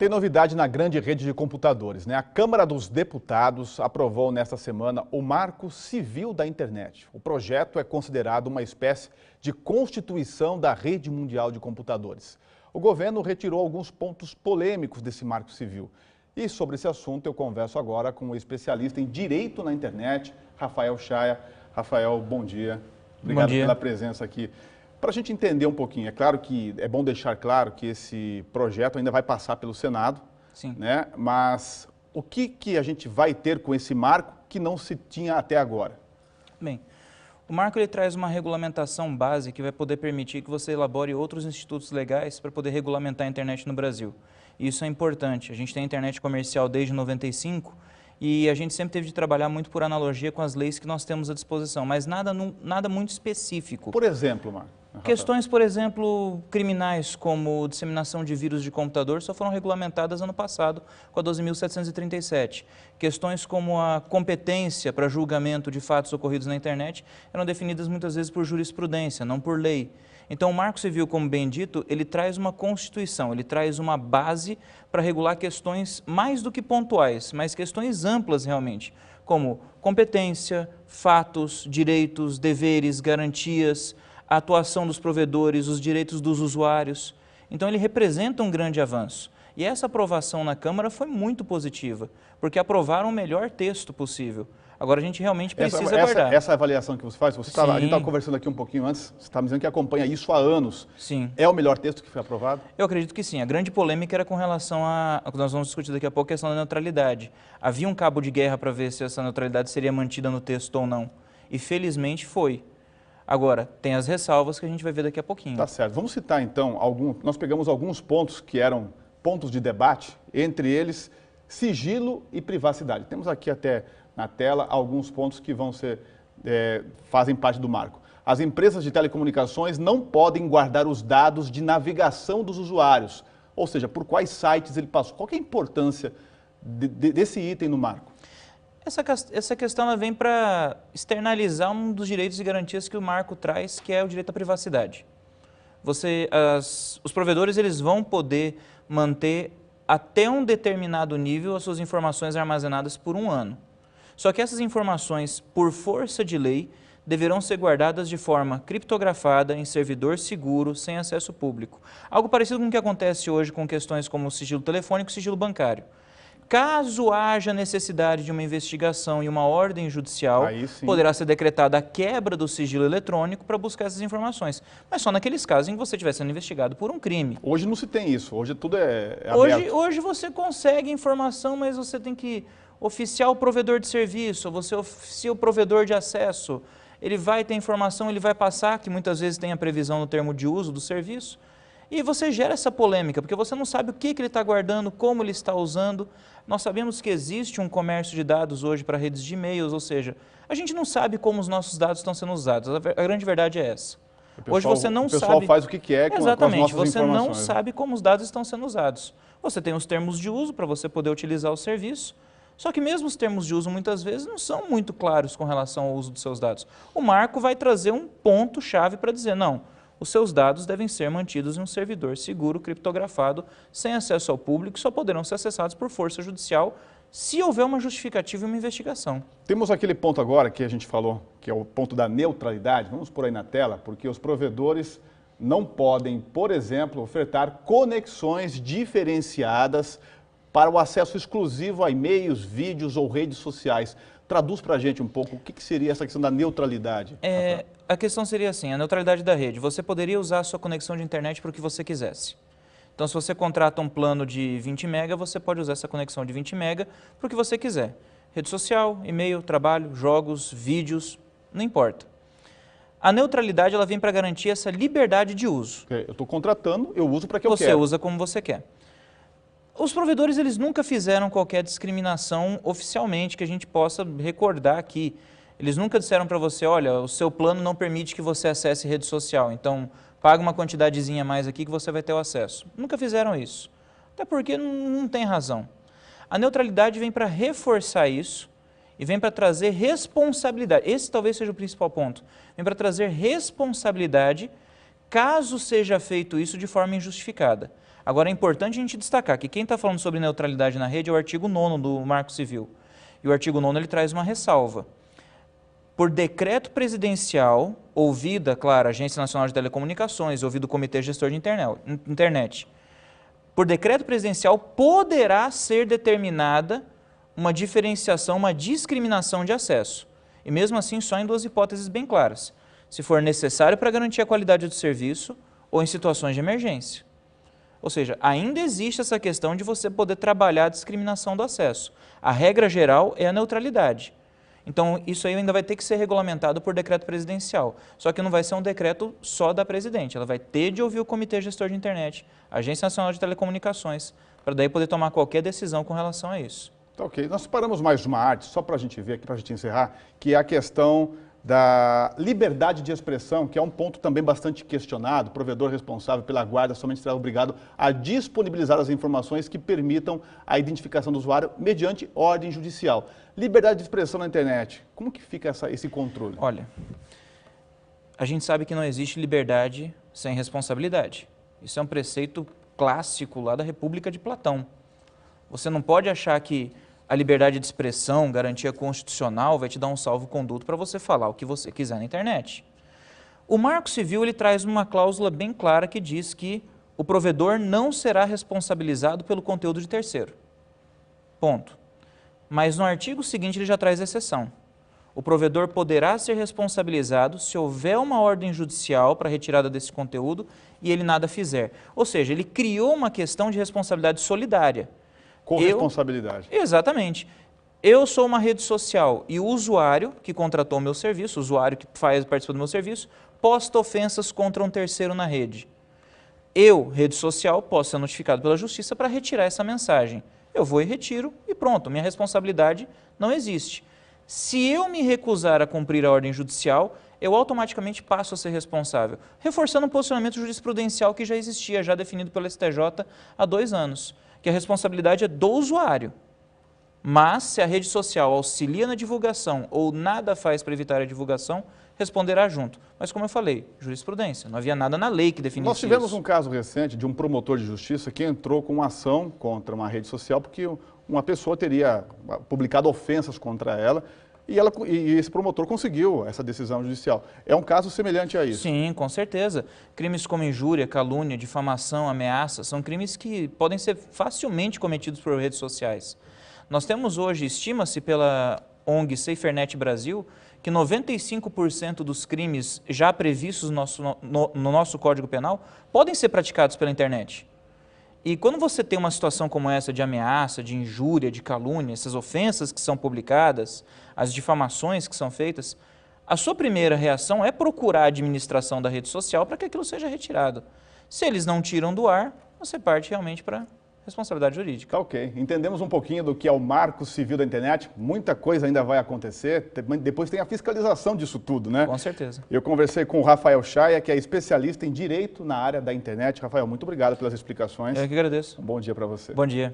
Tem novidade na grande rede de computadores, né? A Câmara dos Deputados aprovou nesta semana o Marco Civil da Internet. O projeto é considerado uma espécie de constituição da rede mundial de computadores. O governo retirou alguns pontos polêmicos desse Marco Civil. E sobre esse assunto eu converso agora com o especialista em Direito na Internet, Rafael Chaya. Rafael, bom dia. Obrigado pela presença aqui. Para a gente entender um pouquinho, é claro que é bom deixar claro que esse projeto ainda vai passar pelo Senado, sim, né? Mas o que a gente vai ter com esse marco que não se tinha até agora? Bem, o marco ele traz uma regulamentação base que vai poder permitir que você elabore outros institutos legais para poder regulamentar a internet no Brasil. E isso é importante. A gente tem a internet comercial desde 95 e a gente sempre teve de trabalhar muito por analogia com as leis que nós temos à disposição, mas nada muito específico. Por exemplo, Marco. Questões, por exemplo, criminais como disseminação de vírus de computador só foram regulamentadas ano passado com a 12.737. Questões como a competência para julgamento de fatos ocorridos na internet eram definidas muitas vezes por jurisprudência, não por lei. Então o Marco Civil, como bem dito, ele traz uma constituição, ele traz uma base para regular questões mais do que pontuais, mas questões amplas realmente, como competência, fatos, direitos, deveres, garantias, a atuação dos provedores, os direitos dos usuários. Então ele representa um grande avanço. E essa aprovação na Câmara foi muito positiva, porque aprovaram o melhor texto possível. Agora a gente realmente precisa aguardar. Essa avaliação que você faz, a gente estava conversando aqui um pouquinho antes, você estava dizendo que acompanha isso há anos. Sim. É o melhor texto que foi aprovado? Eu acredito que sim. A grande polêmica era com relação a nós vamos discutir daqui a pouco, a questão da neutralidade. Havia um cabo de guerra para ver se essa neutralidade seria mantida no texto ou não. E felizmente foi. Agora, tem as ressalvas que a gente vai ver daqui a pouquinho. Tá certo. Vamos citar então, nós pegamos alguns pontos que eram pontos de debate, entre eles sigilo e privacidade. Temos aqui até na tela alguns pontos que fazem parte do marco. As empresas de telecomunicações não podem guardar os dados de navegação dos usuários, ou seja, por quais sites ele passou. Qual que é a importância desse item no marco? Essa questão ela vem para externalizar um dos direitos e garantias que o marco traz, que é o direito à privacidade. Os provedores eles vão poder manter até um determinado nível as suas informações armazenadas por um ano. Só que essas informações, por força de lei, deverão ser guardadas de forma criptografada, em servidor seguro, sem acesso público. Algo parecido com o que acontece hoje com questões como o sigilo telefônico e o sigilo bancário. Caso haja necessidade de uma investigação e uma ordem judicial, poderá ser decretada a quebra do sigilo eletrônico para buscar essas informações. Mas só naqueles casos em que você estiver sendo investigado por um crime. Hoje não se tem isso, hoje tudo é aberto. Hoje você consegue informação, mas você tem que oficiar o provedor de serviço, você oficia o provedor de acesso. Ele vai ter informação, ele vai passar, que muitas vezes tem a previsão no termo de uso do serviço. E você gera essa polêmica, porque você não sabe o que ele está guardando, como ele está usando. Nós sabemos que existe um comércio de dados hoje para redes de e-mails, ou seja, a gente não sabe como os nossos dados estão sendo usados. A grande verdade é essa. Hoje você não sabe... O pessoal faz o que quer com as nossas informações. Exatamente, você não sabe como os dados estão sendo usados. Você tem os termos de uso para você poder utilizar o serviço, só que mesmo os termos de uso muitas vezes não são muito claros com relação ao uso dos seus dados. O marco vai trazer um ponto-chave para dizer, não, os seus dados devem ser mantidos em um servidor seguro, criptografado, sem acesso ao público, só poderão ser acessados por força judicial se houver uma justificativa e uma investigação. Temos aquele ponto agora que a gente falou, que é o ponto da neutralidade, vamos pôr aí na tela, porque os provedores não podem, por exemplo, ofertar conexões diferenciadas para o acesso exclusivo a e-mails, vídeos ou redes sociais. Traduz para a gente um pouco o que seria essa questão da neutralidade. A questão seria assim, a neutralidade da rede. Você poderia usar a sua conexão de internet para o que você quisesse. Então, se você contrata um plano de 20 MB, você pode usar essa conexão de 20 MB para o que você quiser. Rede social, e-mail, trabalho, jogos, vídeos, não importa. A neutralidade ela vem para garantir essa liberdade de uso. Eu estou contratando, eu uso para que eu quero. Você usa como você quer. Os provedores eles nunca fizeram qualquer discriminação oficialmente que a gente possa recordar aqui. Eles nunca disseram para você, olha, o seu plano não permite que você acesse rede social, então paga uma quantidadezinha a mais aqui que você vai ter o acesso. Nunca fizeram isso, até porque não tem razão. A neutralidade vem para reforçar isso e vem para trazer responsabilidade. Esse talvez seja o principal ponto. Vem para trazer responsabilidade caso seja feito isso de forma injustificada. Agora é importante a gente destacar que quem está falando sobre neutralidade na rede é o artigo 9º do Marco Civil. E o artigo 9º ele traz uma ressalva. Por decreto presidencial, ouvida, claro, a Agência Nacional de Telecomunicações, ouvido o Comitê Gestor de Internet, por decreto presidencial poderá ser determinada uma diferenciação, uma discriminação de acesso. E mesmo assim, só em duas hipóteses bem claras. Se for necessário para garantir a qualidade do serviço ou em situações de emergência. Ou seja, ainda existe essa questão de você poder trabalhar a discriminação do acesso. A regra geral é a neutralidade. Então, isso aí ainda vai ter que ser regulamentado por decreto presidencial. Só que não vai ser um decreto só da presidente. Ela vai ter de ouvir o Comitê Gestor de Internet, a Agência Nacional de Telecomunicações, para daí poder tomar qualquer decisão com relação a isso. Tá, ok. Nós separamos mais uma arte, só para a gente ver aqui, para a gente encerrar, que é a questão da liberdade de expressão, que é um ponto também bastante questionado. O provedor responsável pela guarda somente será obrigado a disponibilizar as informações que permitam a identificação do usuário mediante ordem judicial. Liberdade de expressão na internet, como que fica esse controle? Olha, a gente sabe que não existe liberdade sem responsabilidade. Isso é um preceito clássico lá da República de Platão. Você não pode achar que a liberdade de expressão, garantia constitucional, vai te dar um salvo-conduto para você falar o que você quiser na internet. O Marco Civil ele traz uma cláusula bem clara que diz que o provedor não será responsabilizado pelo conteúdo de terceiro. Ponto. Mas no artigo seguinte ele já traz exceção. O provedor poderá ser responsabilizado se houver uma ordem judicial para retirada desse conteúdo e ele nada fizer. Ou seja, ele criou uma questão de responsabilidade solidária. Corresponsabilidade. Exatamente. Eu sou uma rede social e o usuário que contratou o meu serviço, o usuário que participa do meu serviço, posta ofensas contra um terceiro na rede. Eu, rede social, posso ser notificado pela justiça para retirar essa mensagem. Eu vou e retiro e pronto, minha responsabilidade não existe. Se eu me recusar a cumprir a ordem judicial, eu automaticamente passo a ser responsável, reforçando um posicionamento jurisprudencial que já existia, já definido pelo STJ há 2 anos. Que a responsabilidade é do usuário. Mas, se a rede social auxilia na divulgação ou nada faz para evitar a divulgação, responderá junto. Mas, como eu falei, jurisprudência, não havia nada na lei que definisse isso. Nós tivemos um caso recente de um promotor de justiça que entrou com uma ação contra uma rede social porque uma pessoa teria publicado ofensas contra ela e esse promotor conseguiu essa decisão judicial. É um caso semelhante a isso? Sim, com certeza. Crimes como injúria, calúnia, difamação, ameaça, são crimes que podem ser facilmente cometidos por redes sociais. Nós temos hoje, estima-se pela ONG SaferNet Brasil, que 95% dos crimes já previstos no nosso Código Penal podem ser praticados pela internet. E quando você tem uma situação como essa de ameaça, de injúria, de calúnia, essas ofensas que são publicadas, as difamações que são feitas, a sua primeira reação é procurar a administração da rede social para que aquilo seja retirado. Se eles não tiram do ar, você parte realmente para responsabilidade jurídica. Tá, ok. Entendemos um pouquinho do que é o Marco Civil da internet. Muita coisa ainda vai acontecer. Depois tem a fiscalização disso tudo, né? Com certeza. Eu conversei com o Rafael Chaia, que é especialista em direito na área da internet. Rafael, muito obrigado pelas explicações. Eu que agradeço. Um bom dia para você. Bom dia.